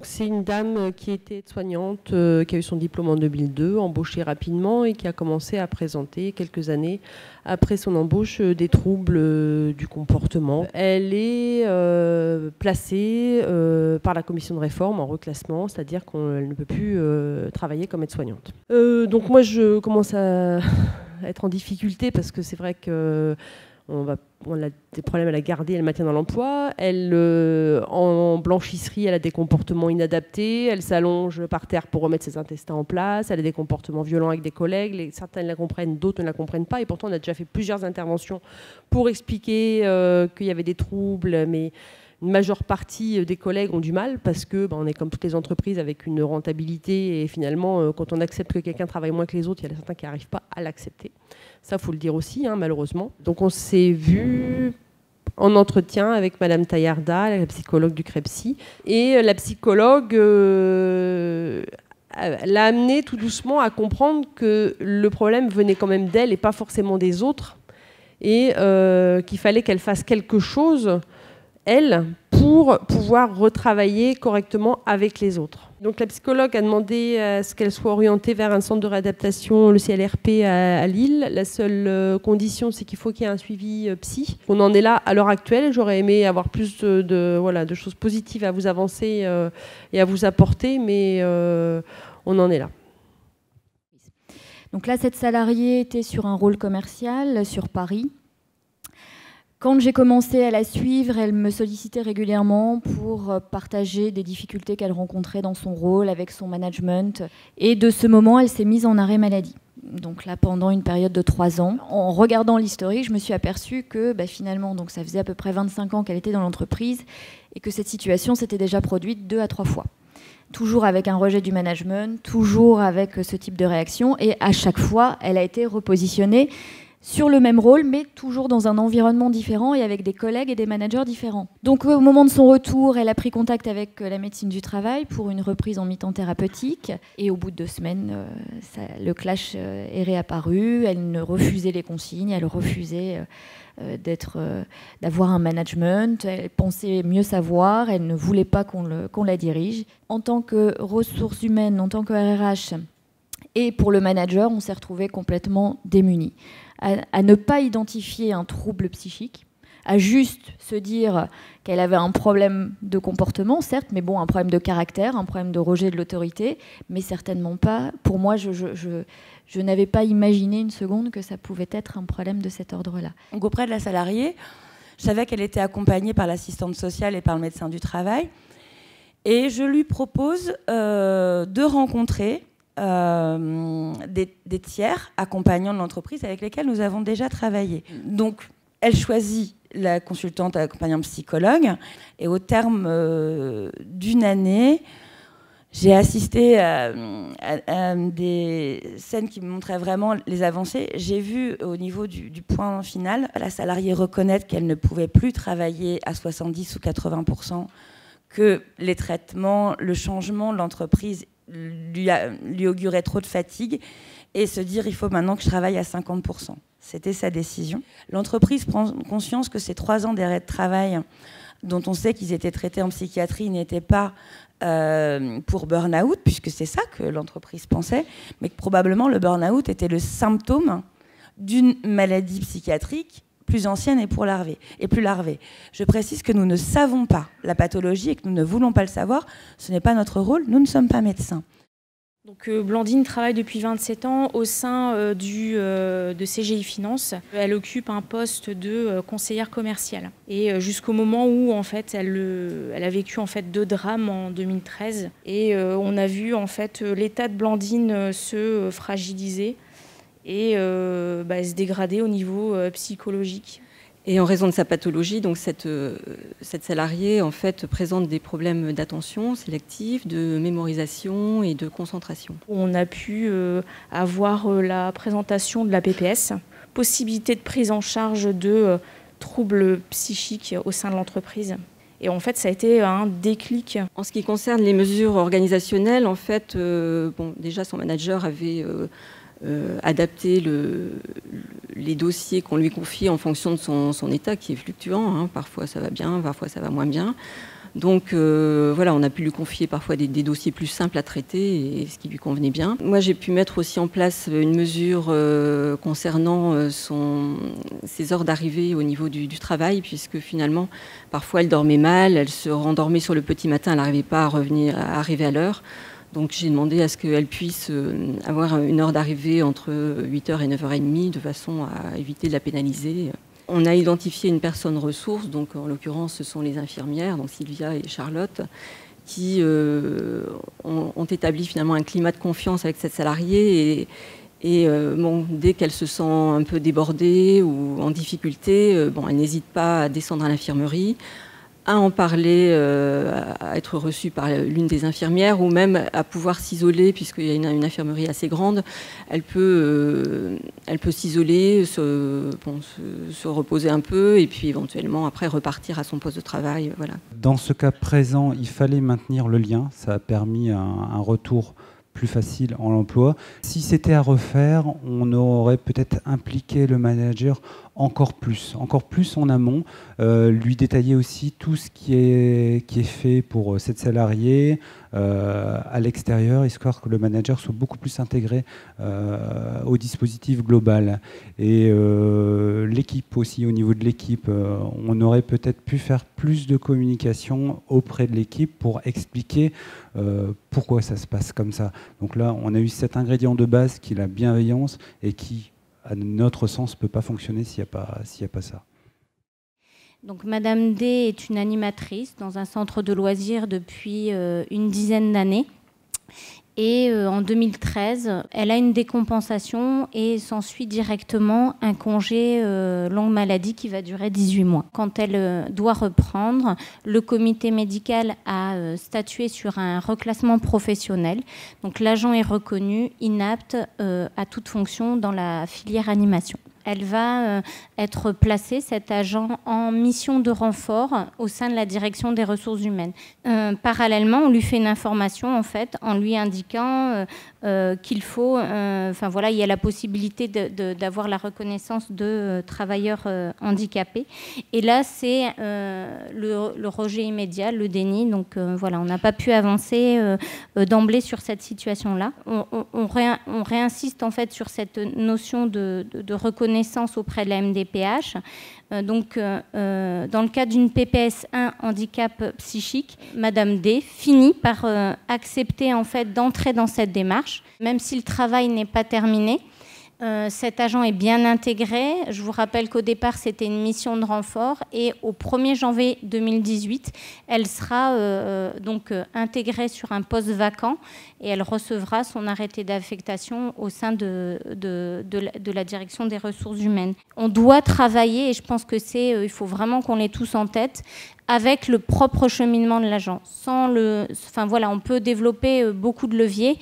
c'est une dame qui était soignante, qui a eu son diplôme en 2002, embauchée rapidement et qui a commencé à présenter quelques années après son embauche des troubles du comportement. Elle est placée par la commission de réforme en reclassement, c'est-à-dire qu'elle ne peut plus travailler comme aide-soignante. Donc moi je commence à être en difficulté parce que c'est vrai que on a des problèmes à la garder, elle maintient dans l'emploi. Elle, en blanchisserie, elle a des comportements inadaptés. Elle s'allonge par terre pour remettre ses intestins en place. Elle a des comportements violents avec des collègues. Certains la comprennent, d'autres ne la comprennent pas. Et pourtant, on a déjà fait plusieurs interventions pour expliquer qu'il y avait des troubles. Mais une majeure partie des collègues ont du mal parce que on est comme toutes les entreprises avec une rentabilité. Et finalement, quand on accepte que quelqu'un travaille moins que les autres, il y a certains qui n'arrivent pas à l'accepter. Ça, il faut le dire aussi, malheureusement. Donc, on s'est vu en entretien avec Madame Taillarda, la psychologue du CREPSI. Et la psychologue l'a amenée tout doucement à comprendre que le problème venait quand même d'elle et pas forcément des autres. Et qu'il fallait qu'elle fasse quelque chose, elle, pour pouvoir retravailler correctement avec les autres. Donc la psychologue a demandé à ce qu'elle soit orientée vers un centre de réadaptation, le CLRP à Lille. La seule condition, c'est qu'il faut qu'il y ait un suivi psy. On en est là à l'heure actuelle. J'aurais aimé avoir plus de choses positives à vous avancer et à vous apporter, mais on en est là. Donc là, cette salariée était sur un rôle commercial sur Paris. Quand j'ai commencé à la suivre, elle me sollicitait régulièrement pour partager des difficultés qu'elle rencontrait dans son rôle avec son management. Et de ce moment, elle s'est mise en arrêt maladie. Donc là, pendant une période de 3 ans. En regardant l'historique, je me suis aperçue que finalement, donc ça faisait à peu près 25 ans qu'elle était dans l'entreprise et que cette situation s'était déjà produite 2 à 3 fois. Toujours avec un rejet du management, toujours avec ce type de réaction. Et à chaque fois, elle a été repositionnée sur le même rôle, mais toujours dans un environnement différent et avec des collègues et des managers différents. Donc au moment de son retour, elle a pris contact avec la médecine du travail pour une reprise en mi-temps thérapeutique. Et au bout de 2 semaines, le clash est réapparu. Elle ne refusait les consignes, elle refusait d'avoir un management. Elle pensait mieux savoir, elle ne voulait pas qu'on la dirige. En tant que ressources humaines, en tant que RH, et pour le manager, on s'est retrouvé complètement démunis. À ne pas identifier un trouble psychique, à juste se dire qu'elle avait un problème de comportement, certes, mais bon, un problème de caractère, un problème de rejet de l'autorité, mais certainement pas. Pour moi, je n'avais pas imaginé une seconde que ça pouvait être un problème de cet ordre-là. Donc auprès de la salariée, je savais qu'elle était accompagnée par l'assistante sociale et par le médecin du travail, et je lui propose de rencontrer des tiers accompagnants de l'entreprise avec lesquels nous avons déjà travaillé. Donc, elle choisit la consultante accompagnante psychologue et au terme d'une année, j'ai assisté à des scènes qui me montraient vraiment les avancées. J'ai vu au niveau du point final, la salariée reconnaître qu'elle ne pouvait plus travailler à 70 ou 80%, que les traitements, le changement de l'entreprise lui augurait trop de fatigue et se dire il faut maintenant que je travaille à 50%. C'était sa décision. L'entreprise prend conscience que ces 3 ans d'arrêt de travail, dont on sait qu'ils étaient traités en psychiatrie, n'étaient pas pour burn-out, puisque c'est ça que l'entreprise pensait, mais que probablement le burn-out était le symptôme d'une maladie psychiatrique plus ancienne et plus larvée. Je précise que nous ne savons pas la pathologie et que nous ne voulons pas le savoir. Ce n'est pas notre rôle, nous ne sommes pas médecins. Donc, Blandine travaille depuis 27 ans au sein de CGI Finance. Elle occupe un poste de conseillère commerciale. Et jusqu'au moment où en fait, elle a vécu en fait 2 drames en 2013. Et on a vu en fait l'état de Blandine se fragiliser et se dégrader au niveau psychologique. Et en raison de sa pathologie, donc cette salariée en fait présente des problèmes d'attention sélective, de mémorisation et de concentration. On a pu avoir la présentation de la PPS, possibilité de prise en charge de troubles psychiques au sein de l'entreprise. Et en fait, ça a été un déclic. En ce qui concerne les mesures organisationnelles, en fait, déjà son manager avait adapter les dossiers qu'on lui confie en fonction de son état qui est fluctuant. Parfois ça va bien, parfois ça va moins bien. Donc voilà, on a pu lui confier parfois des dossiers plus simples à traiter, et ce qui lui convenait bien. Moi, j'ai pu mettre aussi en place une mesure concernant ses heures d'arrivée au niveau du travail, puisque finalement, parfois, elle dormait mal, elle se rendormait sur le petit matin, elle n'arrivait pas à arriver à l'heure. Donc j'ai demandé à ce qu'elle puisse avoir une heure d'arrivée entre 8h et 9h30, de façon à éviter de la pénaliser. On a identifié une personne ressource, donc en l'occurrence ce sont les infirmières, donc Sylvia et Charlotte, qui ont établi finalement un climat de confiance avec cette salariée, et dès qu'elle se sent un peu débordée ou en difficulté, elle n'hésite pas à descendre à l'infirmerie, à en parler, à être reçue par l'une des infirmières, ou même à pouvoir s'isoler, puisqu'il y a une infirmerie assez grande. Elle peut s'isoler, se reposer un peu, et puis éventuellement après repartir à son poste de travail. Voilà. Dans ce cas présent, il fallait maintenir le lien. Ça a permis un retour plus facile en l'emploi. Si c'était à refaire, on aurait peut-être impliqué le manager encore plus en amont, lui détailler aussi tout ce qui est fait pour cette salariée à l'extérieur, histoire que le manager soit beaucoup plus intégré au dispositif global. Et l'équipe aussi, au niveau de l'équipe, on aurait peut-être pu faire plus de communication auprès de l'équipe pour expliquer pourquoi ça se passe comme ça. Donc là, on a eu cet ingrédient de base qui est la bienveillance, et qui, à notre sens, ne peut pas fonctionner s'il n'y a pas ça. Donc, Madame D est une animatrice dans un centre de loisirs depuis une dizaine d'années. Et en 2013, elle a une décompensation et s'ensuit directement un congé longue maladie qui va durer 18 mois. Quand elle doit reprendre, le comité médical a statué sur un reclassement professionnel. Donc l'agent est reconnu inapte à toute fonction dans la filière animation. Elle va être placée, cet agent, en mission de renfort au sein de la direction des ressources humaines. Parallèlement, on lui fait une information, en fait, en lui indiquant qu'il faut... il y a la possibilité d'avoir la reconnaissance de travailleurs handicapés. Et là, c'est le rejet immédiat, le déni. Donc, on n'a pas pu avancer d'emblée sur cette situation-là. On réinsiste, en fait, sur cette notion de reconnaissance auprès de la MDPH. Dans le cadre d'une PPS 1 handicap psychique, Madame D finit par accepter en fait d'entrer dans cette démarche, même si le travail n'est pas terminé. Cet agent est bien intégré. Je vous rappelle qu'au départ, c'était une mission de renfort, et au 1er janvier 2018, elle sera intégrée sur un poste vacant, et elle recevra son arrêté d'affectation au sein de la direction des ressources humaines. On doit travailler, et je pense que il faut vraiment qu'on l'ait tous en tête, avec le propre cheminement de l'agent. On peut développer beaucoup de leviers.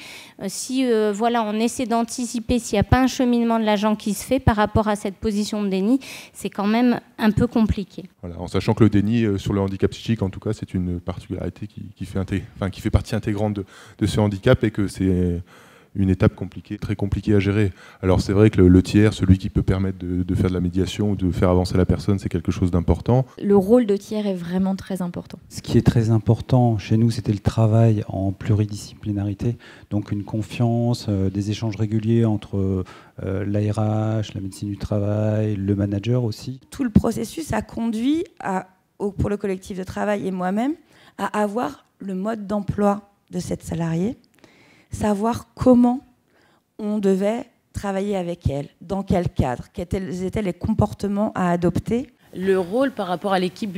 Si on essaie d'anticiper s'il n'y a pas un cheminement de l'agent qui se fait par rapport à cette position de déni, c'est quand même un peu compliqué. Voilà, en sachant que le déni sur le handicap psychique, en tout cas, c'est une particularité qui fait partie intégrante de ce handicap, et que c'est une étape compliquée, très compliquée à gérer. Alors c'est vrai que le tiers, celui qui peut permettre de faire de la médiation ou de faire avancer la personne, c'est quelque chose d'important. Le rôle de tiers est vraiment très important. Ce qui est très important chez nous, c'était le travail en pluridisciplinarité, donc une confiance, des échanges réguliers entre l'ARH, la médecine du travail, le manager aussi. Tout le processus a conduit pour le collectif de travail et moi-même à avoir le mode d'emploi de cette salariée, savoir comment on devait travailler avec elle, dans quel cadre, quels étaient les comportements à adopter. Le rôle par rapport à l'équipe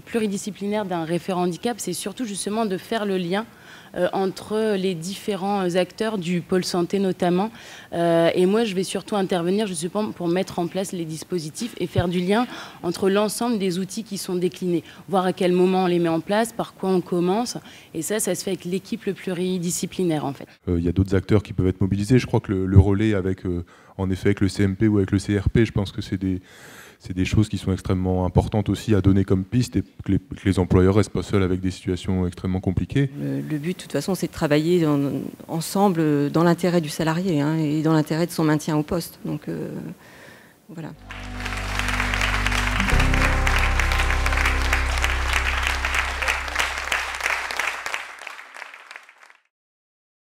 pluridisciplinaire d'un référent handicap, c'est surtout justement de faire le lien entre les différents acteurs du pôle santé notamment. Et moi, je vais surtout intervenir pour mettre en place les dispositifs et faire du lien entre l'ensemble des outils qui sont déclinés, voir à quel moment on les met en place, par quoi on commence. Et ça se fait avec l'équipe pluridisciplinaire en fait. Y a d'autres acteurs qui peuvent être mobilisés. Je crois que le relais avec le CMP ou avec le CRP, je pense que c'est des choses qui sont extrêmement importantes aussi à donner comme piste, et que les employeurs ne restent pas seuls avec des situations extrêmement compliquées. Le but, de toute façon, c'est de travailler ensemble dans l'intérêt du salarié et dans l'intérêt de son maintien au poste. Donc, voilà.